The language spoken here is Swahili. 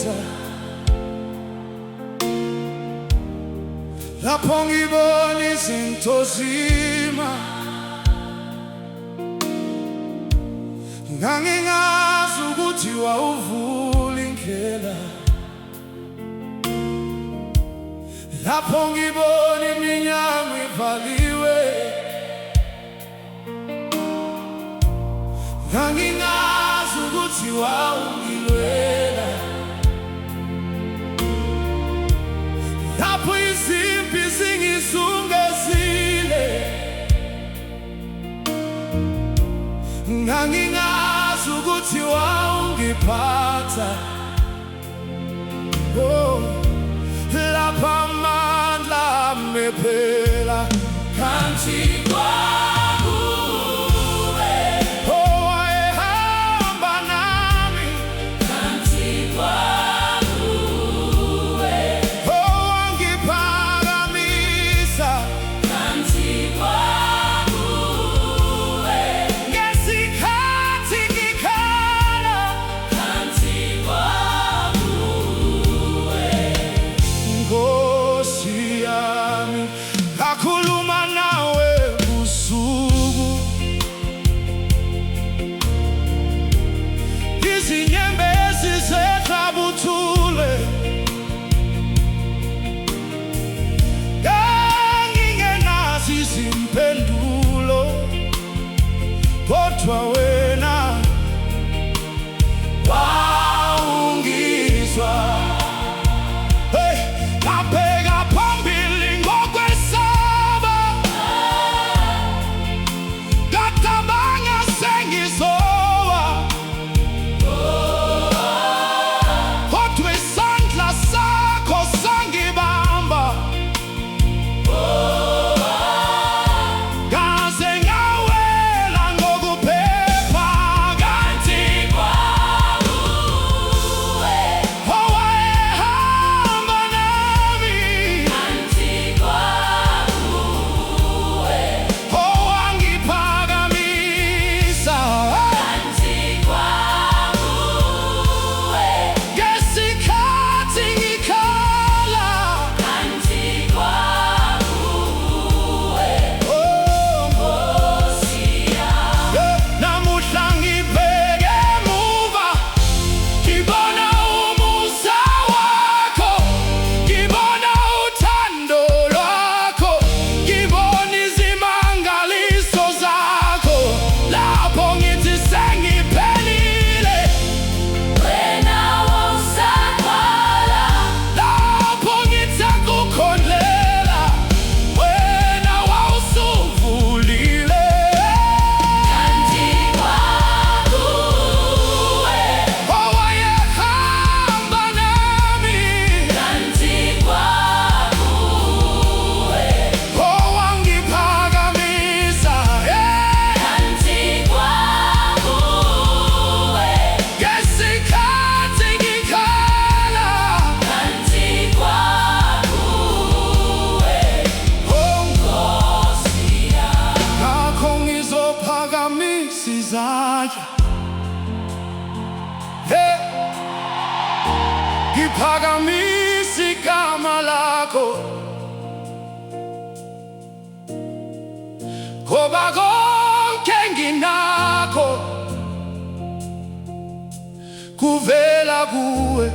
ngiyeza lapho ngibona izinto zima, ngangingazi ukuthi wawuvula indlela. Lapho ngibona iminyango ivaliwe, ngangingazi ukuthi wawungilwela. Lapho izimpi zingisungezile, ngangingazi ukuthi wawungiphatha. Oh, lapho amandla amephela phansi kwakuwe, owayehamba nami phansi kwakuwe, owangiphakamisa phansi kwakuwe, ngesikhathi ngikhala phansi kwakuwe. Nkosi yami, ngakhuluma nawe usuku, izinyembezi zehlabuthulwe, ngangingenazo izimpendulo, kodwa wena wawungizwa. Hey, ngabheka phambili ngokwesaba, ngacabanga sengizowa, kodwa isandla sakho sangibamba, ngaze ngawela ngokuphepha kanti kwakuwe, owayehamba nami kanti kwakuwe, owangiphakamisa kanti kwakuwe, ngesikhathi ngikhala kanti kwakuwe. Oh, Nkosi yami, namuhla ngibheke emuva, ngibona umusa wakho, ngibona uthando lwakho, ngibona izimangaliso zakho. Lapho ngithi sengiphelile, wena wawusaqala. Lapho ngithi akukhondlela, wena wawusuvulile kanti kwakuwe, owayehamba nami kanti kwakuwe, owangiphakamisa kanti kwakuwe, ngesikhathi ngikhala kanti kwakuwe. Oh, Nkosi yami, ngakho ngizophakamisa izandla, hey, ngiphakamisa igama lakho, ngoba konke nginakho kuvela kuwe.